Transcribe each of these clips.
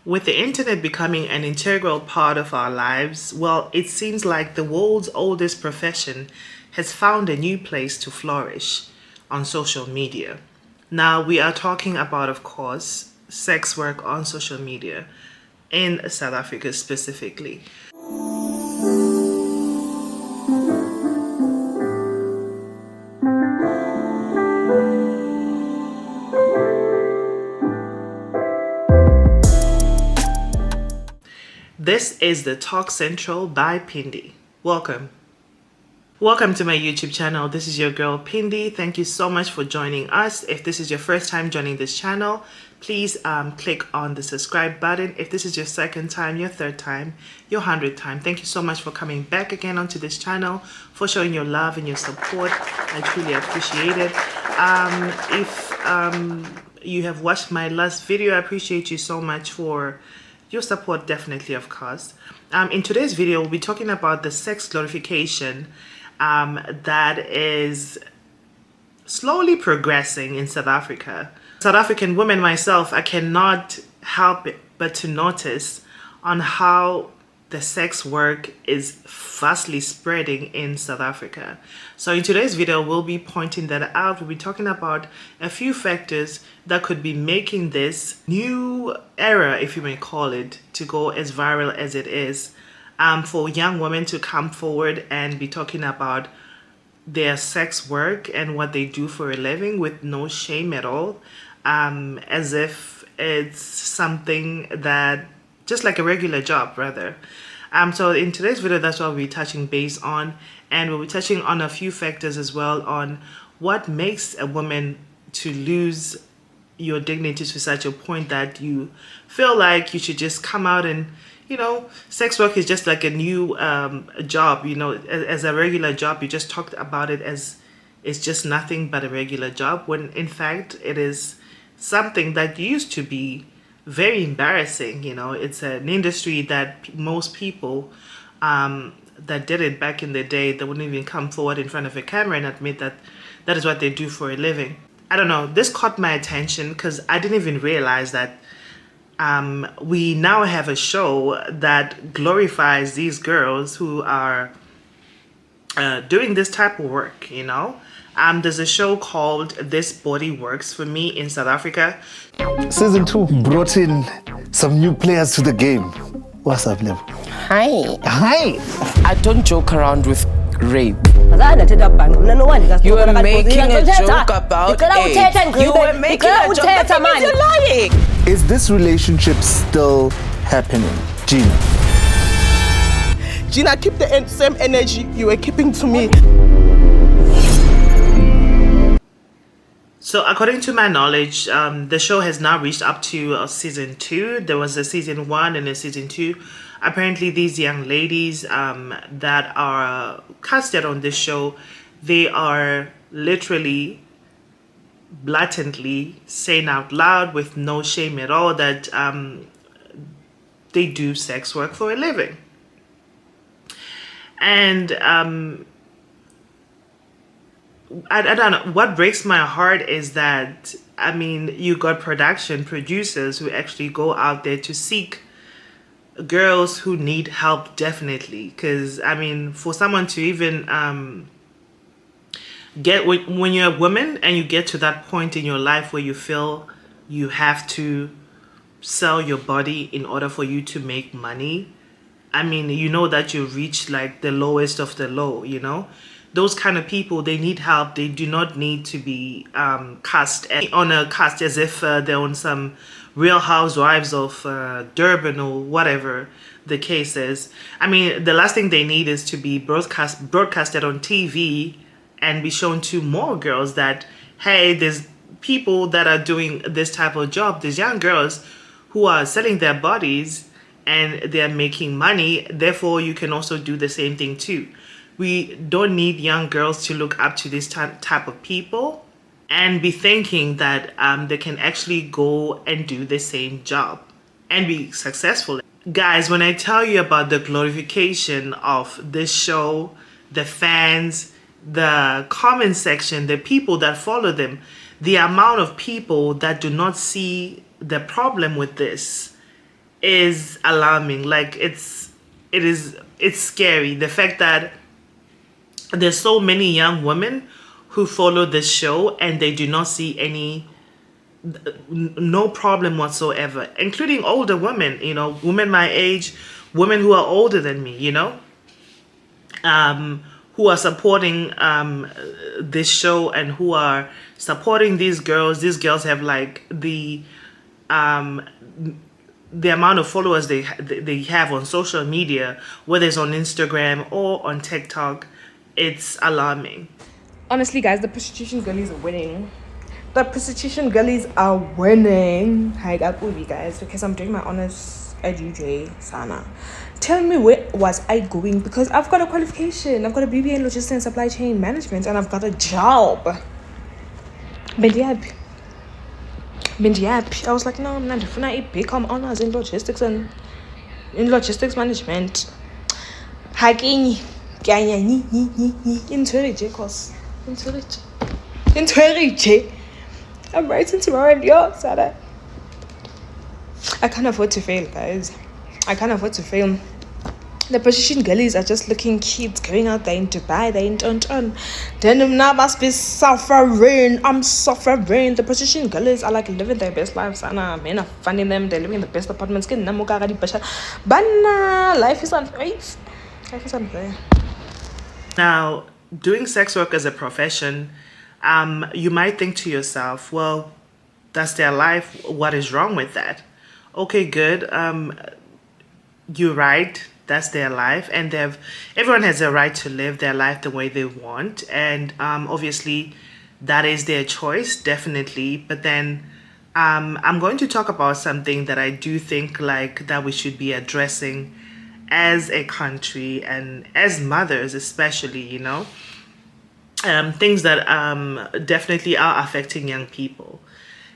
With the internet becoming an integral part of our lives, well, it seems like the world's oldest profession has found a new place to flourish on social media. Now, we are talking about, of course, sex work on social media in South Africa specifically. This is the Talk Central by Pindi. Welcome. Welcome to my YouTube channel. This is your girl Pindi. Thank you so much for joining us. If this is your first time joining this channel, please click on the subscribe button. If this is your second time, your third time, your 100th time, thank you so much for coming back again onto this channel, for showing your love and your support. I truly appreciate it. If you have watched my last video, I appreciate you so much for your support, definitely, of course. In today's video, we'll be talking about the sex glorification that is slowly progressing in South Africa. South African woman myself, I cannot help but to notice on how the sex work is vastly spreading in South Africa. So in today's video, we'll be pointing that out. We'll be talking about a few factors that could be making this new era, if you may call it, to go as viral as it is. For young women to come forward and be talking about their sex work and what they do for a living with no shame at all, as if it's something that just like a regular job, rather. So in today's video, that's what we'll be touching base on, and we'll be touching on a few factors as well on what makes a woman to lose your dignity to such a point that you feel like you should just come out and, you know, sex work is just like a new job, you know, as a regular job. You just talked about it as it's just nothing but a regular job, when in fact it is something that used to be very embarrassing. You know, it's an industry that most people that did it back in the day, they wouldn't even come forward in front of a camera and admit that that is what they do for a living. I don't know, this caught my attention because I didn't even realize that we now have a show that glorifies these girls who are doing this type of work, you know. There's a show called This Body Works for me in South Africa. Season 2 brought in some new players to the game. What's up, Lev? Hi. Hi. I don't joke around with rape. You were making a joke about it. You were making a joke. That means you're lying. Is this relationship still happening, Gina? Gina, keep the same energy you were keeping to me. So according to my knowledge, the show has now reached up to season 2. There was a season 1 and a season 2. Apparently these young ladies that are casted on this show, they are literally blatantly saying out loud with no shame at all that they do sex work for a living. And I don't know, what breaks my heart is that, I mean, you got producers who actually go out there to seek girls who need help, definitely. Because, I mean, for someone to even when you're a woman and you get to that point in your life where you feel you have to sell your body in order for you to make money, I mean, you know that you reach like the lowest of the low, you know. Those kind of people, they need help. They do not need to be cast as if they're on some Real Housewives of Durban or whatever the case is. I mean, the last thing they need is to be broadcasted on TV and be shown to more girls that, hey, there's people that are doing this type of job. There's young girls who are selling their bodies and they're making money. Therefore, you can also do the same thing too. We don't need young girls to look up to this type of people and be thinking that they can actually go and do the same job and be successful. Guys, when I tell you about the glorification of this show, the fans, the comment section, the people that follow them, the amount of people that do not see the problem with this is alarming. Like it's scary. The fact that there's so many young women who follow this show and they do not see no problem whatsoever, including older women, women my age, women who are older than me, who are supporting this show and who are supporting these girls. These girls have like the amount of followers they have on social media, whether it's on Instagram or on TikTok. It's alarming. Honestly, guys, the prostitution girlies are winning. The prostitution girlies are winning. Hi, guys, because I'm doing my honors at UJ Sana. Tell me, where was I going? Because I've got a qualification. I've got a BBA in logistics and supply chain management, and I've got a job. Bendiapi. I was like, no, I'm not gonna become honors in logistics and in logistics management. Hacking. I'm writing tomorrow and yo, Sada. I can't afford to fail, guys. I can't afford to fail. The prostitution girlies are just looking cute, going out there in Dubai, they're in Tonton. Then I must be suffering. I'm suffering. The prostitution girlies are like living their best lives. And men are funding them, they're living in the best apartments. But life is unfair. Life is unfair. Now, doing sex work as a profession, you might think to yourself, well, that's their life. What is wrong with that? Okay, good. You're right. That's their life, and everyone has a right to live their life the way they want, and obviously that is their choice, definitely. But then I'm going to talk about something that I do think that we should be addressing as a country and as mothers especially, things that definitely are affecting young people.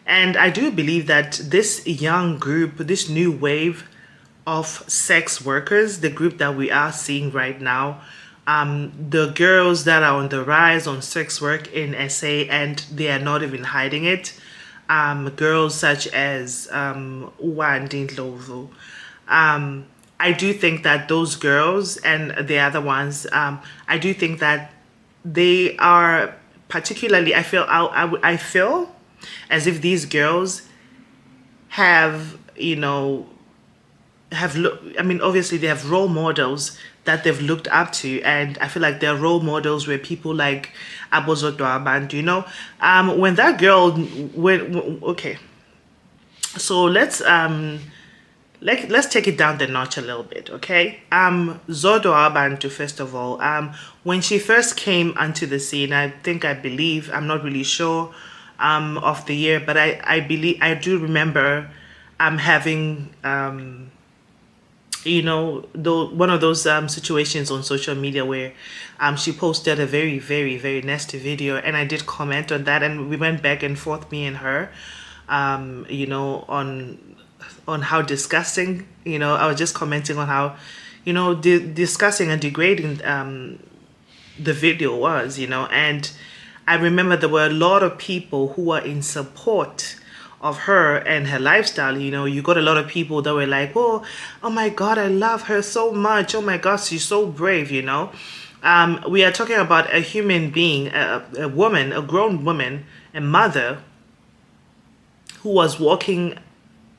And I do believe that this young group, this new wave of sex workers, the group that we are seeing right now, the girls that are on the rise on sex work in SA, and they are not even hiding it, girls such as Wandi Ndlovu, I do think that those girls and the other ones, I do think that they are particularly, I feel as if these girls have, obviously they have role models that they've looked up to, and I feel like their role models were people like Zodwa Band, when that girl okay, so let's take it down the notch a little bit, okay? Zodwa Bantu, first of all, when she first came onto the scene, I believe, I'm not really sure of the year, but I do remember having one of those situations on social media where she posted a very, very, very nasty video, and I did comment on that, and we went back and forth, me and her, on how disgusting, I was just commenting on how, disgusting and degrading the video was, and I remember there were a lot of people who were in support of her and her lifestyle. You got a lot of people that were like, oh my God, I love her so much. Oh my God, she's so brave, We are talking about a human being, a woman, a grown woman, a mother who was walking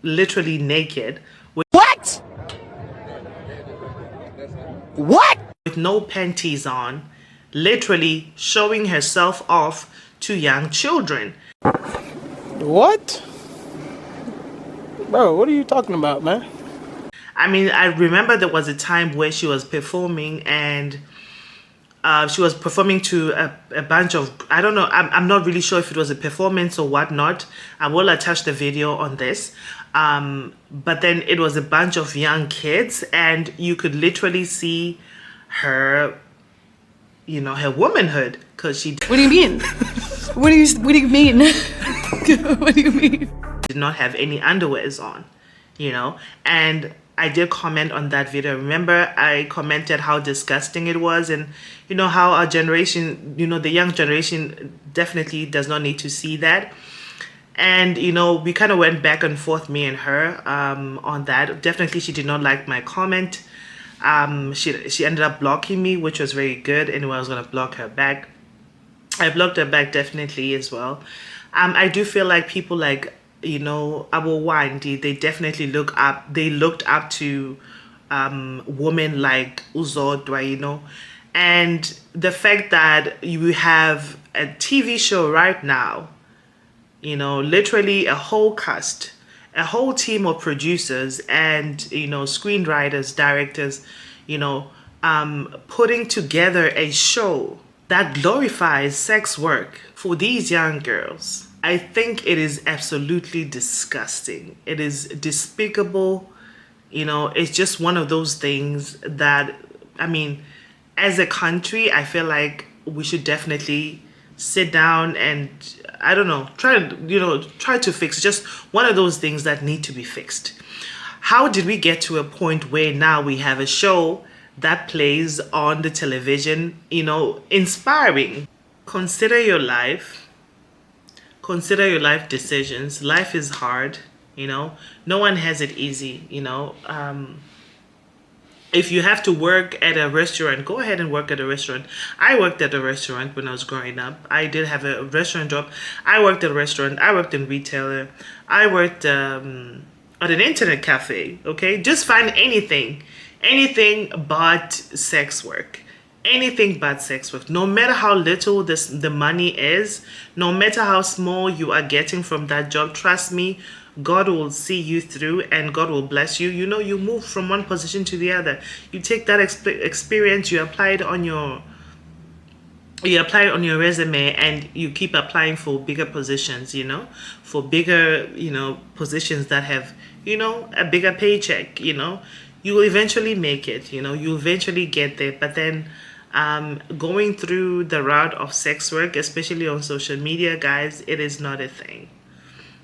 literally naked with no panties on, literally showing herself off to young children. What? Bro, what are you talking about, man? I remember there was a time where she was performing, and she was performing to a bunch of, I don't know, I'm not really sure if it was a performance or whatnot. I will attach the video on this. But then it was a bunch of young kids, and you could literally see her, her womanhood, because she... What do you mean? What do you mean? What do you mean? Did not have any underwears on, and I did comment on that video. Remember, I commented how disgusting it was, and how our generation, the young generation definitely does not need to see that. And you know, we kind of went back and forth, me and her, on that. Definitely she did not like my comment. She ended up blocking me, which was very good. Anyway, I was gonna block her back. I blocked her back definitely as well. I do feel like people like, you know, Abu Wandi, they definitely looked up to women like Zodwa, you know. And the fact that you have a TV show right now, you know, literally a whole cast, a whole team of producers and, you know, screenwriters, directors, you know, putting together a show that glorifies sex work for these young girls. I think it is absolutely disgusting. It is despicable. You know, it's just one of those things that, I mean, as a country, I feel like we should definitely sit down and, I don't know, try to fix. Just one of those things that need to be fixed. How did we get to a point where now we have a show that plays on the television, you know, inspiring? Consider your life. Consider your life decisions. Life is hard, you know. No one has it easy, you know. If you have to work at a restaurant, go ahead and work at a restaurant. I worked at a restaurant when I was growing up. I did have a restaurant job. I worked at a restaurant. I worked in retailer. I worked at an internet cafe. Okay, just find anything but sex work. Anything but sex work. No matter how little the money is, no matter how small you are getting from that job, trust me, God will see you through and God will bless you. You know, you move from one position to the other. You take that experience, you apply it on your resume, and you keep applying for bigger positions, you know, for bigger, you know, positions that have, you know, a bigger paycheck, you know. You will eventually make it, you know, you eventually get there. But then going through the route of sex work, especially on social media, guys, it is not a thing.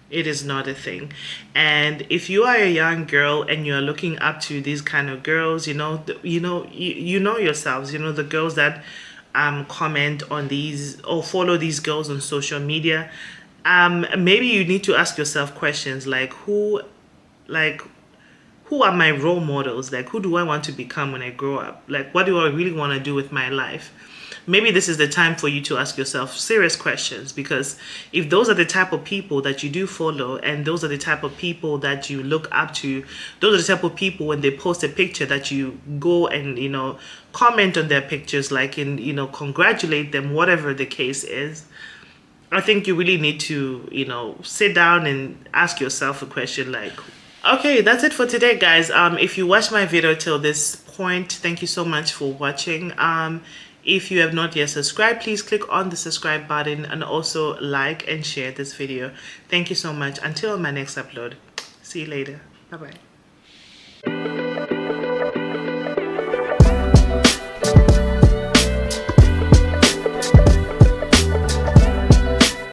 It is not a thing. And if you are a young girl and you're looking up to these kind of girls, you know yourselves, you know, the girls that comment on these or follow these girls on social media, maybe you need to ask yourself questions like who are my role models? Like, who do I want to become when I grow up? Like, what do I really want to do with my life? Maybe this is the time for you to ask yourself serious questions, because if those are the type of people that you do follow and those are the type of people that you look up to, those are the type of people when they post a picture that you go and, you know, comment on their pictures, like, in, you know, congratulate them, whatever the case is. I think you really need to, you know, sit down and ask yourself a question like, okay, that's it for today, guys. If you watched my video till this point, thank you so much for watching. If you have not yet subscribed, please click on the subscribe button and also like and share this video. Thank you so much. Until my next upload. See you later. Bye-bye.